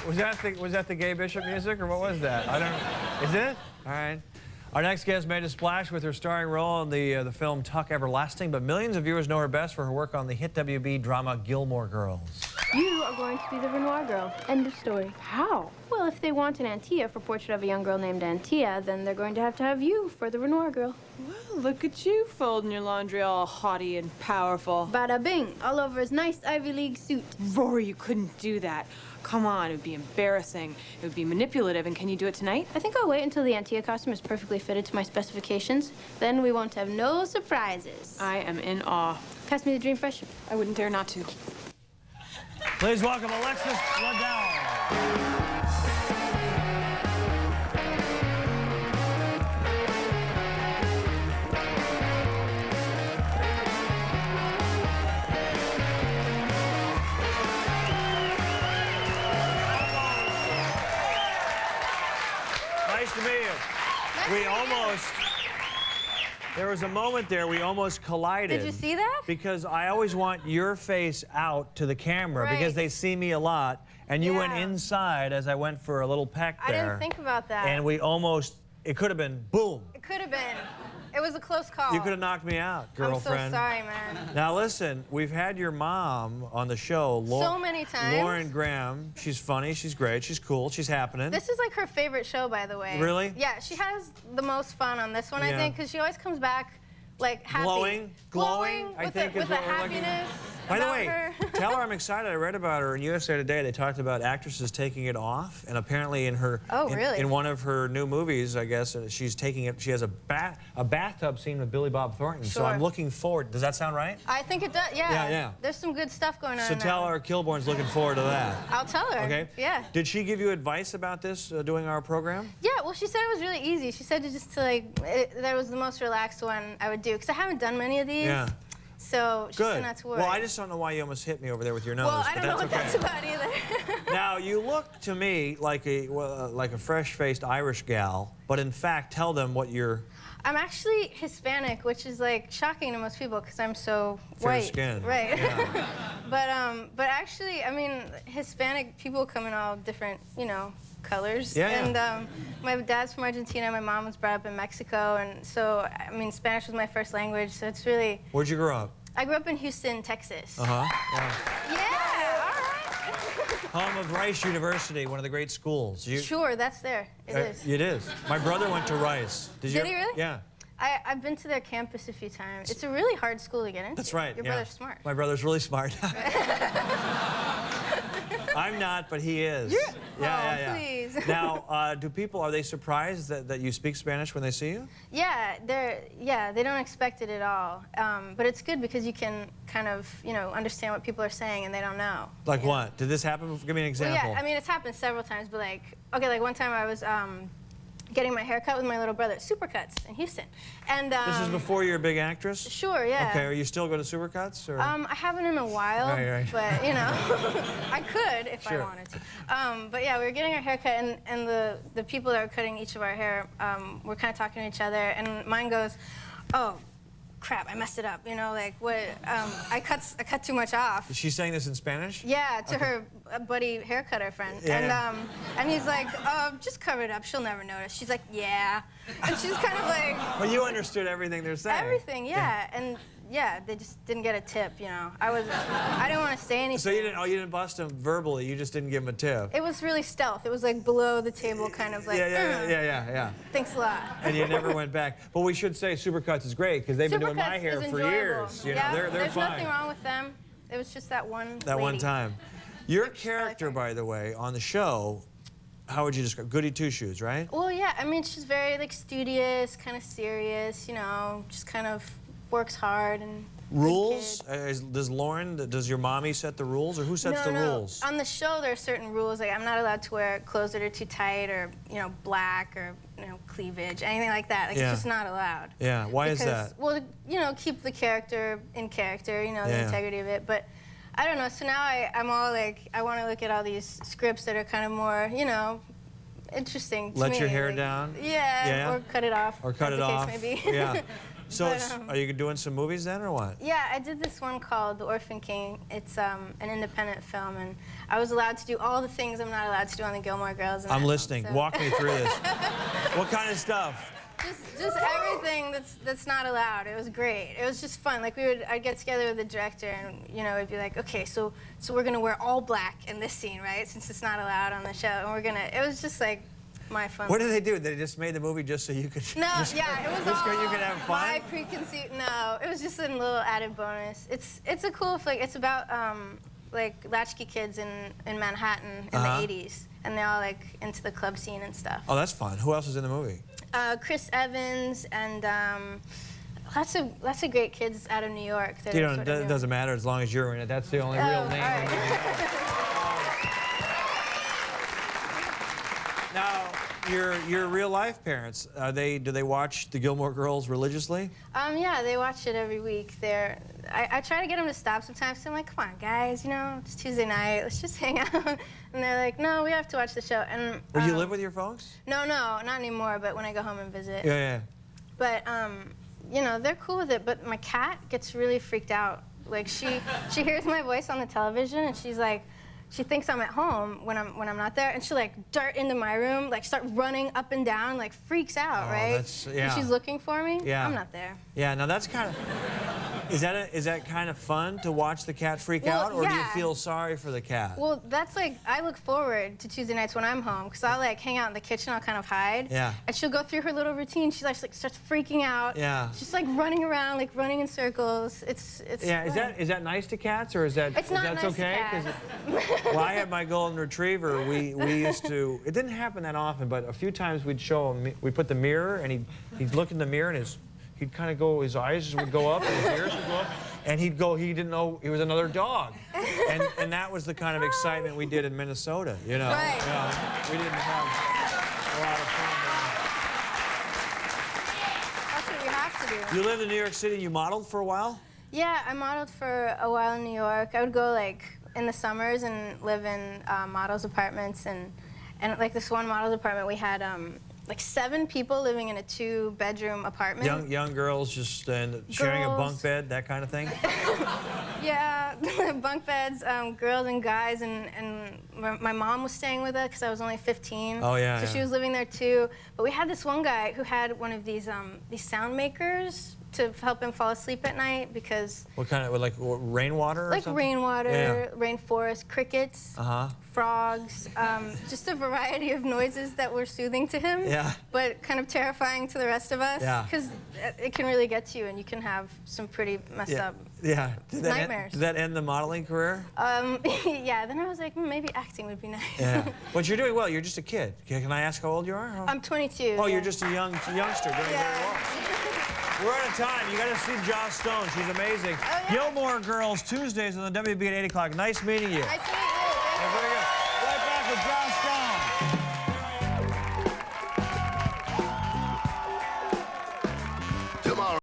Was that the Gay Bishop music, or what was that? I don't know. Is it? All right. Our next guest made a splash with her starring role in the film Tuck Everlasting, but millions of viewers know her best for her work on the hit WB drama Gilmore Girls. You are going to be the Renoir girl. End of story. How? Well, if they want an Antilla for Portrait of a Young Girl Named Antilla, then they're going to have you for the Renoir girl. Well, look at you folding your laundry all haughty and powerful. Bada bing, all over his nice Ivy League suit. Rory, you couldn't do that. Come on, it would be embarrassing. It would be manipulative, and can you do it tonight? I think I'll wait until the Antilla costume is perfectly fitted to my specifications. Then we won't have no surprises. I am in awe. Pass me the Dream Fresh. I wouldn't dare not to. Please welcome Alexis Bledel. Nice to meet you. There was a moment there we almost collided. Did you see that? Because I always want your face out to the camera, right, because they see me a lot, and you went inside as I went for a little peck there. I didn't think about that. And we almost, it could have been boom. It could have been. It was a close call. You could have knocked me out, girlfriend. I'm so sorry, man. Now listen, we've had your mom on the show. So many times. Lauren Graham. She's funny, she's great, she's cool, she's happening. This is like her favorite show, by the way. Really? Yeah, she has the most fun on this one, I think, because she always comes back like happy. Glowing, I with think with is the what we're looking happiness. By the way, her. tell her I'm excited. I read about her in USA Today. They talked about actresses taking it off, and apparently in her in one of her new movies, I guess, she's taking it. She has a bathtub scene with Billy Bob Thornton. Sure. So I'm looking forward. Does that sound right? I think it does. Yeah. Yeah. There's some good stuff going on. So tell her Kilborn's looking forward to that. I'll tell her. Okay. Yeah. Did she give you advice about this doing our program? Yeah. Well, she said it was really easy. She said that was the most relaxed one I would do, because I haven't done many of these. Yeah. So she said not to worry. Well, I just don't know why you almost hit me over there with your nose. Well, I don't know what that's about either. Now, you look to me like a fresh-faced Irish gal, but in fact, tell them what you're... I'm actually Hispanic, which is like shocking to most people because I'm so white. Fair skin. Right. Yeah. But actually, I mean, Hispanic people come in all different, colors. Yeah. And my dad's from Argentina. My mom was brought up in Mexico, and so I mean, Spanish was my first language. So it's really. Where'd you grow up? I grew up in Houston, Texas. Yeah. Yeah. All right. Home of Rice University, one of the great schools. Sure, that's there. It is. It is. My brother went to Rice. Did he really? Yeah. I've been to their campus a few times. It's a really hard school to get into. That's right. Your brother's smart. My brother's really smart. I'm not, but he is. Yeah. Please. Now, are they surprised that you speak Spanish when they see you? Yeah, they don't expect it at all. But it's good because you can kind of, understand what people are saying and they don't know. Like what? Did this happen? Give me an example. Well, yeah, I mean, it's happened several times, but like one time I was getting my hair cut with my little brother at Supercuts in Houston. And this is before you're a big actress? Sure, yeah. Okay, are you still go to Supercuts? Or? I haven't in a while, right. but I could if I wanted to. But yeah, we were getting our hair cut, and the people that were cutting each of our hair were kind of talking to each other, and mine goes, "Oh, crap, I messed it up." What? I cut too much off. Is she saying this in Spanish? Yeah, to her buddy haircutter friend. Yeah. And he's like, just cover it up. She'll never notice. She's like, yeah. And she's kind of like. Well, you understood everything they're saying. Everything, yeah. And yeah, they just didn't get a tip. I didn't want to say anything. So you didn't bust them verbally. You just didn't give them a tip. It was really stealth. It was like below the table, kind of like. Yeah. Thanks a lot. And you never went back. But we should say Supercuts is great because they've been doing my hair for years. They're There's fine. nothing wrong with them. It was just that one. That one time. Your character, by the way, on the show, how would you describe? Goody two-shoes, right? Well, yeah. I mean, she's very studious, kind of serious. Just kind of works hard and. Rules? Does your mommy set the rules, or who sets the rules? On the show, there are certain rules. Like, I'm not allowed to wear clothes that are too tight, or black, or cleavage, anything like that. Like, it's just not allowed. Yeah. Why is that? Well, keep the character in character. The integrity of it. But I don't know. So now I'm all like, I want to look at all these scripts that are kind of more, interesting to me. Let your hair down? Yeah. Or cut it off. Or cut it off. Maybe. Yeah. So are you doing some movies then, or what? Yeah, I did this one called The Orphan King. It's an independent film, and I was allowed to do all the things I'm not allowed to do on the Gilmore Girls. I'm listening. So. Walk me through this. What kind of stuff? Just everything that's not allowed. It was great. It was just fun. Like I'd get together with the director, and it'd be like, okay, so we're gonna wear all black in this scene, right? Since it's not allowed on the show, and it was just like my fun. What did they do? They just made the movie just so you could. No, yeah, it was just all so you could have fun. My preconceived. No, it was just a little added bonus. It's a cool flick. It's about like latchkey kids in Manhattan in the '80s, and they're all like into the club scene and stuff. Oh, that's fun. Who else is in the movie? Chris Evans and lots of great kids out of New York. That It doesn't matter as long as you're in it. That's the only real name. All right. Now, your real life parents, do they watch the Gilmore Girls religiously? Yeah, they watch it every week. I try to get them to stop sometimes. So I'm like, come on, guys, it's Tuesday night. Let's just hang out. And they're like, no, we have to watch the show. And Well, you live with your folks? No, not anymore. But when I go home and visit. Yeah. But they're cool with it. But my cat gets really freaked out. Like she hears my voice on the television, and she's like. She thinks I'm at home when I'm not there, and she'll like dart into my room, like start running up and down, like freaks out, right? And she's looking for me. Yeah. I'm not there. Yeah. Now that's kind of. Is that kind of fun to watch the cat freak out, or do you feel sorry for the cat? Well, that's like I look forward to Tuesday nights when I'm home, because I'll like hang out in the kitchen. I'll kind of hide. Yeah. And she'll go through her little routine. She like starts freaking out. Yeah. She's like running around, like running in circles. It's. Yeah. Fun. Is that nice to cats, or is that It's not that's nice okay? to cats. Well, I had my golden retriever. We used to. It didn't happen that often, but a few times we'd show him. We put the mirror, and he'd look in the mirror, and he'd kind of go. His eyes would go up, and his ears would go up, and he'd go. He didn't know he was another dog, and that was the kind of excitement we did in Minnesota. Right. We didn't have a lot of fun. That's what you have to do. You lived in New York City. You modeled for a while. Yeah, I modeled for a while in New York. I would go like in the summers and live in models' apartments, and like this one models' apartment, we had like 7 people living in a 2-bedroom apartment. Young girls just sharing a bunk bed, that kind of thing. Yeah, bunk beds, girls and guys, and my mom was staying with us because I was only 15. Oh yeah. So she was living there too. But we had this one guy who had one of these sound makers to help him fall asleep at night because. What kind of, like rainwater or like something? Rainwater, rainforest, crickets, frogs, just a variety of noises that were soothing to him, but kind of terrifying to the rest of us. Because it can really get to you, and you can have some pretty messed up nightmares. Did that end the modeling career? Yeah, then I was like, maybe acting would be nice. Yeah. But you're doing well. You're just a kid. Can I ask how old you are? I'm 22. Oh, you're just a youngster doing very well. We're out of time. You got to see Joss Stone. She's amazing. Oh, yeah. Gilmore Girls, Tuesdays on the WB at 8 o'clock. Nice meeting you. Nice